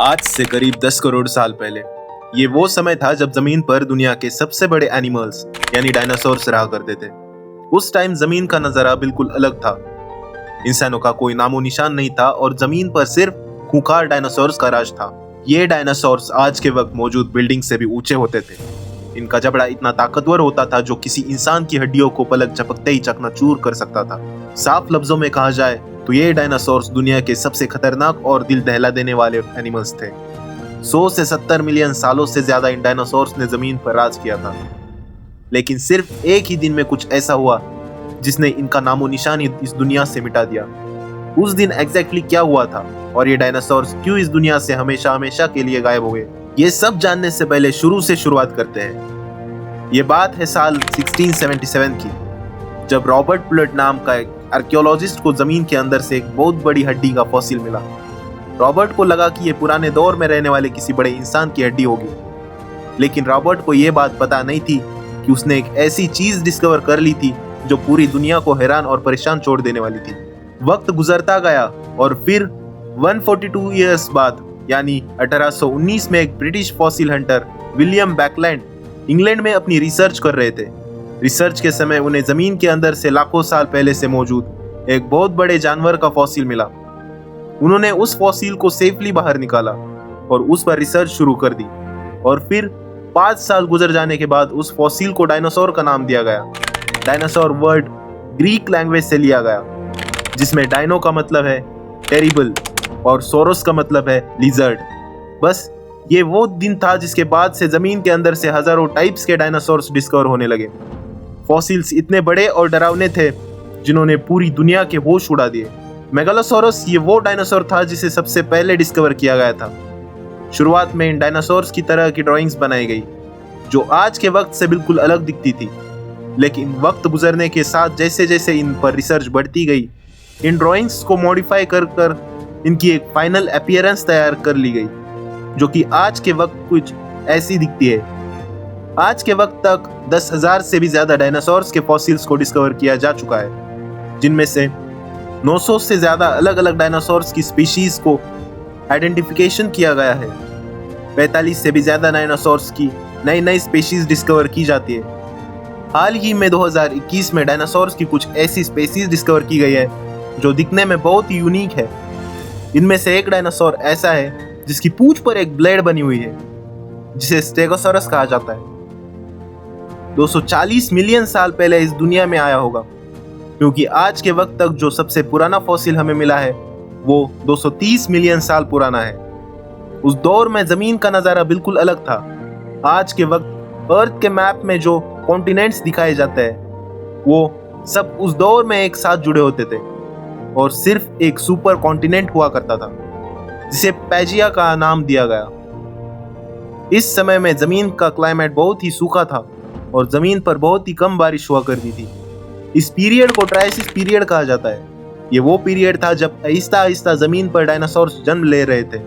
आज से करीब 10 करोड़ साल पहले ये वो समय था जब जमीन पर दुनिया के सबसे बड़े एनिमल्स यानी डायनासोर्स रहा करते थे। उस टाइम जमीन का नजारा बिल्कुल अलग था। इंसानों का कोई नामो निशान नहीं था और जमीन पर सिर्फ खूंखार डायनासोर्स का राज था। ये डायनासोर्स आज के वक्त मौजूद बिल्डिंग से भी ऊंचे होते थे। इनका जबड़ा इतना ताकतवर होता था जो किसी इंसान की हड्डियों को पलक झपकते ही चकनाचूर कर सकता था। साफ लफ्जों में कहा जाए तो ये डायनासोर्स दुनिया के सबसे खतरनाक और दिल दहला देने वाले एनिमल्स थे। 100 से 70 मिलियन सालों से ज्यादा इन डायनासोर्स ने जमीन पर राज किया था, लेकिन सिर्फ एक ही दिन में कुछ ऐसा हुआ जिसने इनका नामो निशान इस दुनिया से मिटा दिया। उस दिन एग्जैक्टली क्या हुआ था और ये डायनासोर्स क्यों इस दुनिया से हमेशा हमेशा के लिए गायब हो गए, ये सब जानने से पहले शुरू से शुरुआत करते हैं। ये बात है साल 1677 की, जब रॉबर्ट पुलेट नाम का एक आर्कियोलॉजिस्ट को जमीन के अंदर से एक बहुत बड़ी हड्डी का फॉसिल मिला। रॉबर्ट को लगा कि ये पुराने दौर में रहने वाले किसी बड़े इंसान की हड्डी होगी, लेकिन रॉबर्ट को यह बात पता नहीं थी कि उसने एक ऐसी चीज डिस्कवर कर ली थी जो पूरी दुनिया को हैरान और परेशान छोड़ देने वाली थी। वक्त गुजरता गया और फिर 142 ईयर्स बाद यानी 1819 में एक British fossil Hunter William बैकलैंड England में अपनी रिसर्च कर रहे थे। रिसर्च के समय उन्हें जमीन के अंदर से लाखों साल पहले से मौजूद एक बहुत बड़े जानवर का फॉसिल मिला। उन्होंने उस फॉसिल को सेफली बाहर निकाला और उस पर रिसर्च शुरू कर दी, और फिर 5 साल गुजर जाने के बाद उस फॉसिल को डायनासोर का नाम दिया गया। डायनासोर वर्ड ग्रीक लैंग्वेज से लिया गया, जिसमें डायनो का मतलब है टेरिबल और सोरोस का मतलब है लिजर्ड। बस ये वो दिन था जिसके बाद से जमीन के अंदर से हजारों टाइप्स के डायनासोर्स डिस्कवर होने लगे। फॉसिल्स इतने बड़े और डरावने थे जिन्होंने पूरी दुनिया के होश उड़ा दिए। मेगालोसोरस ये वो डायनासोर था जिसे सबसे पहले डिस्कवर किया गया था। शुरुआत में इन डायनासोर्स की तरह की ड्राइंग्स बनाई गई जो आज के वक्त से बिल्कुल अलग दिखती थी, लेकिन वक्त गुजरने के साथ जैसे जैसे इन पर रिसर्च बढ़ती गई, इन ड्राइंग्स को मॉडिफाई कर इनकी एक फाइनल अपीयरेंस तैयार कर ली गई जो कि आज के वक्त कुछ ऐसी दिखती है। आज के वक्त तक 10,000 से भी ज्यादा डायनासोर्स के फॉसिल्स को डिस्कवर किया जा चुका है, जिनमें से 900 से ज्यादा अलग अलग डायनासोर्स की स्पीशीज को आइडेंटिफिकेशन किया गया है। 45 से भी ज्यादा डायनासोर्स की नई नई स्पीशीज डिस्कवर की जाती है। हाल ही में 2021 में डायनासोर्स की कुछ ऐसी स्पीशीज डिस्कवर की गई है जो दिखने में बहुत ही यूनिक है। इनमें से एक डायनासोर ऐसा है जिसकी पूंछ पर एक ब्लेड बनी हुई है, जिसे स्टेगोसॉरस कहा जाता है। 240 मिलियन साल पहले इस दुनिया में आया होगा, क्योंकि आज के वक्त तक जो सबसे पुराना फॉसिल हमें मिला है वो 230 मिलियन साल पुराना है। उस दौर में जमीन का नजारा बिल्कुल अलग था। आज के वक्त अर्थ के मैप में जो कॉन्टिनेंट्स दिखाए जाते हैं वो सब उस दौर में एक साथ जुड़े होते थे और सिर्फ एक सुपर कॉन्टिनेंट हुआ करता था जिसे पैजिया का नाम दिया गया। इस समय में जमीन का क्लाइमेट बहुत ही सूखा था और जमीन पर बहुत ही कम बारिश हुआ करती थी। इस पीरियड को ट्रायसिक पीरियड कहा जाता है। ये वो पीरियड था जब आहिस्ता आहिस्ता जमीन पर डायनासोर्स जन्म ले रहे थे।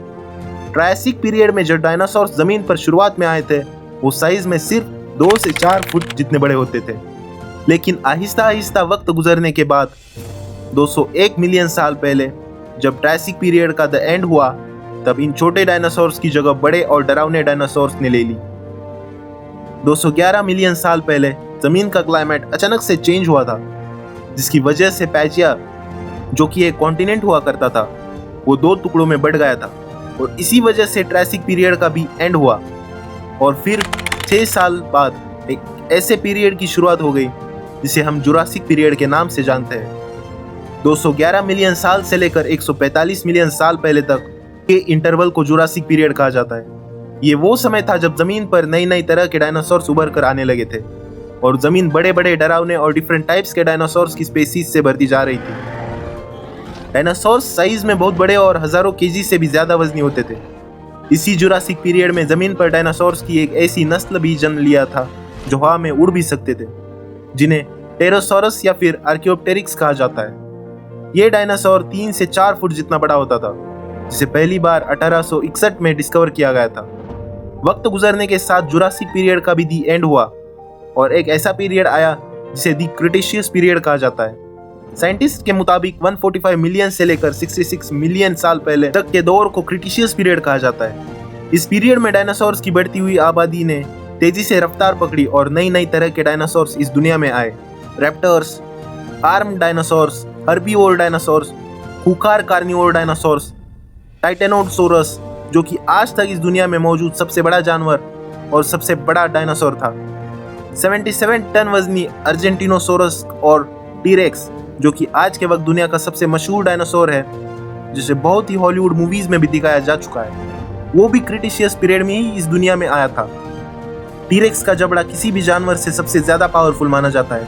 ट्रायसिक पीरियड में जब डायनासोर्स जमीन पर शुरुआत में आए थे वो साइज में सिर्फ 2 से 4 फुट जितने बड़े होते थे, लेकिन आहिस्ता आहिस्ता वक्त गुजरने के बाद 201 मिलियन साल पहले जब ट्रायसिक पीरियड का द एंड हुआ, तब इन छोटे डायनासोर्स की जगह बड़े और डरावने डायनासोर्स ने ले ली। 211 मिलियन साल पहले जमीन का क्लाइमेट अचानक से चेंज हुआ था, जिसकी वजह से पैजिया, जो कि एक कॉन्टिनेंट हुआ करता था, वो 2 टुकड़ों में बढ़ गया था और इसी वजह से ट्रायसिक पीरियड का भी एंड हुआ। और फिर 6 साल बाद एक ऐसे पीरियड की शुरुआत हो गई जिसे हम जुरासिक पीरियड के नाम से जानते हैं। 211 मिलियन साल से लेकर 145 मिलियन साल पहले तक के इंटरवल को जुरासिक पीरियड कहा जाता है। ये वो समय था जब जमीन पर नई नई तरह के डायनासोर्स उभर कर आने लगे थे और जमीन बड़े बड़े डरावने और डिफरेंट टाइप्स के डायनासोर्स की स्पीशीज से भरती जा रही थी। डायनासोर्स साइज में बहुत बड़े और हजारों केजी से भी ज्यादा वजनी होते थे। इसी जुरासिक पीरियड में जमीन पर डायनासोर्स की एक ऐसी नस्ल भी जन्म लिया था जो हवा में उड़ भी सकते थे, जिन्हें टेरोसोरस या फिर आर्कियोप्टेरिक्स कहा जाता है। ये डायनासोर 3 से 4 फुट जितना बड़ा होता था, जिसे पहली बार 1861 में डिस्कवर किया गया था। वक्त गुजरने के साथ जुरासिक पीरियड का भी दी एंड हुआ और एक ऐसा पीरियड आया जिसे दी क्रिटेशियस पीरियड कहा जाता है। साइंटिस्ट के मुताबिक 145 मिलियन से लेकर 66 मिलियन साल पहले तक के दौर को क्रिटिशियस पीरियड कहा जाता है। इस पीरियड में डायनासोर्स की बढ़ती हुई आबादी ने तेजी से रफ्तार पकड़ी और नई नई तरह के डायनासोर्स इस दुनिया में आए। Raptors, arm dinosaurs, herbivore dinosaurs, खूंखार कार्निवोर डायनासोर्स, टाइटेनोसोरस जो कि आज तक इस दुनिया में मौजूद सबसे बड़ा जानवर और सबसे बड़ा डायनासोर था। 77 टन वजनी अर्जेंटिनोसोरस और टीरेक्स जो कि आज के वक्त दुनिया का सबसे मशहूर डायनासोर है, जिसे बहुत ही हॉलीवुड मूवीज में भी दिखाया जा चुका है, वो भी क्रिटिशियस पीरियड में ही इस दुनिया में आया था। टीरेक्स का जबड़ा किसी भी जानवर से सबसे ज्यादा पावरफुल माना जाता है,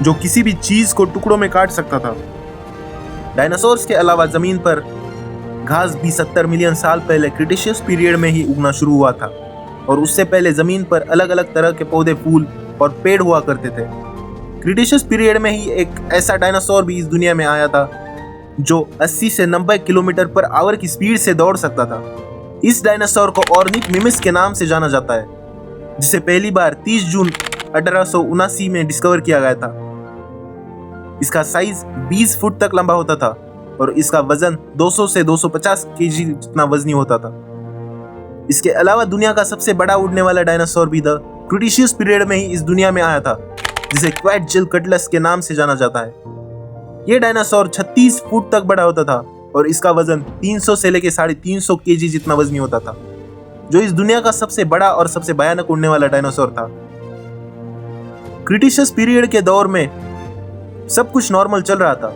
जो किसी भी चीज को टुकड़ों में काट सकता था। डायनासोर्स के अलावा जमीन पर घास भी 70 मिलियन साल पहले क्रिटिशियस पीरियड में ही उगना शुरू हुआ था, और उससे पहले जमीन पर अलग अलग तरह के पौधे, फूल और पेड़ हुआ करते थे। क्रिटिशियस पीरियड में ही एक ऐसा डायनासोर भी इस दुनिया में आया था जो 80 से 90 किलोमीटर पर आवर की स्पीड से दौड़ सकता था। इस डायनासोर को ऑर्निथोमिमिस के नाम से जाना जाता है, जिसे पहली बार 30 जून 1879 में डिस्कवर किया गया था। इसका साइज 20 फुट तक लंबा होता था और इसका वजन 200 से 250 केजी जितना वजनी होता था। इसके अलावा दुनिया का सबसे बड़ा उड़ने वाला डायनासोर भी द क्रिटिशियस पीरियड में ही इस दुनिया में आया था, जिसे क्वैटज़िलकटलस के नाम से जाना जाता है। यह डायनासोर 36 फुट तक बड़ा होता था और इसका वजन 300 से लेकर 350 केजी जितना वजनी होता था, जो इस दुनिया का सबसे बड़ा और सबसे भयानक उड़ने वाला डायनासोर था। क्रिटिशियस पीरियड के दौर में सब कुछ नॉर्मल चल रहा था।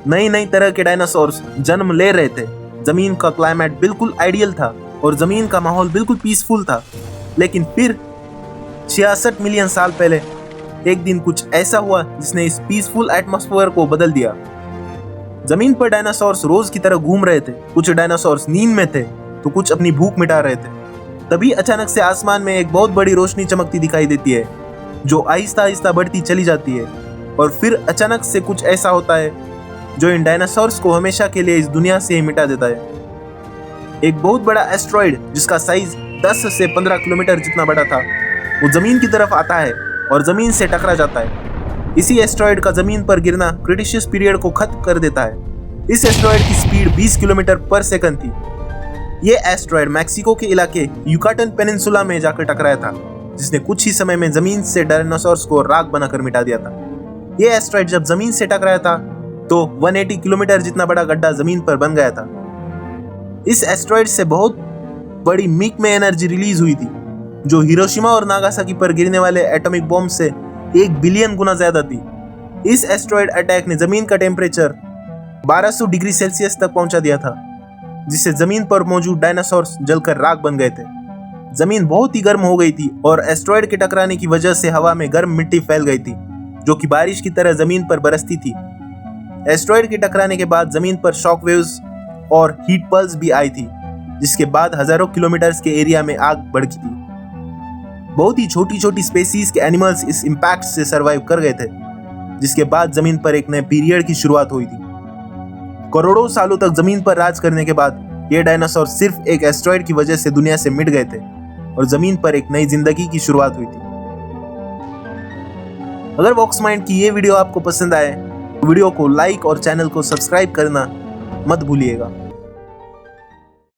नई नई तरह के डायनासोर्स जन्म ले रहे थे। जमीन का क्लाइमेट बिल्कुल आइडियल था और जमीन का माहौल बिल्कुल पीसफुल था। लेकिन फिर 66 मिलियन साल पहले एक दिन कुछ ऐसा हुआ जिसने इस पीसफुल एटमॉस्फेयर को बदल दिया। जमीन पर डायनासोर्स रोज की तरह घूम रहे थे। कुछ डायनासोर्स नींद में थे तो कुछ अपनी भूख मिटा रहे थे। तभी अचानक से आसमान में एक बहुत बड़ी रोशनी चमकती दिखाई देती है, जो आहिस्ता आहिस्ता बढ़ती चली जाती है, और फिर अचानक से कुछ ऐसा होता है जो इन डायनासोर्स को हमेशा के लिए इस दुनिया से ही मिटा देता है। एक बहुत बड़ा एस्ट्रॉइड जिसका साइज 10 से 15 किलोमीटर जितना बड़ा था, वो जमीन की तरफ आता है और जमीन से टकरा जाता है। इसी एस्ट्रॉइड का जमीन पर गिरना क्रिटिशियस पीरियड को खत्म कर देता है। इस एस्ट्रॉइड की स्पीड 20 किलोमीटर पर सेकंड थी। ये एस्ट्रॉइड मैक्सिको के इलाके युकाटन पेनिनसुला में जाकर टकराया था, जिसने कुछ ही समय में जमीन से डायनासोर्स को राख बनाकर मिटा दिया था। ये एस्ट्रॉइड जब जमीन से टकराया था तो 180 किलोमीटर जितना बड़ा गड्ढा जमीन पर बन गया था। इस एस्ट्रॉइड से बहुत बड़ी मिक में एनर्जी रिलीज हुई थी, जो हिरोशिमा और नागासाकी पर गिरने वाले एटॉमिक बॉम्ब से 1 बिलियन गुना ज्यादा थी। इस एस्ट्रॉइड अटैक ने जमीन का टेम्परेचर 1200 डिग्री सेल्सियस तक पहुंचा दिया था, जिससे जमीन पर मौजूद डायनासोर्स जलकर राख बन गए थे। जमीन बहुत ही गर्म हो गई थी और एस्ट्रॉइड के टकराने की वजह से हवा में गर्म मिट्टी फैल गई थी, जो कि बारिश की तरह जमीन पर बरसती थी। एस्ट्रॉइड के टकराने के बाद जमीन पर शॉक वेव्स और हीट पल्स भी आई थी, जिसके बाद हजारों किलोमीटर्स के एरिया में आग भड़की थी। बहुत ही छोटी छोटी स्पेसीज के एनिमल्स इस इम्पैक्ट से सरवाइव कर गए थे, जिसके बाद जमीन पर एक नए पीरियड की शुरुआत हुई थी। करोड़ों सालों तक जमीन पर राज करने के बाद ये डायनासोर सिर्फ एक एस्ट्रॉइड की वजह से दुनिया से मिट गए थे और जमीन पर एक नई जिंदगी की शुरुआत हुई थी। अगर वॉक्स माइंड की ये वीडियो आपको पसंद आए तो वीडियो को लाइक और चैनल को सब्सक्राइब करना मत भूलिएगा।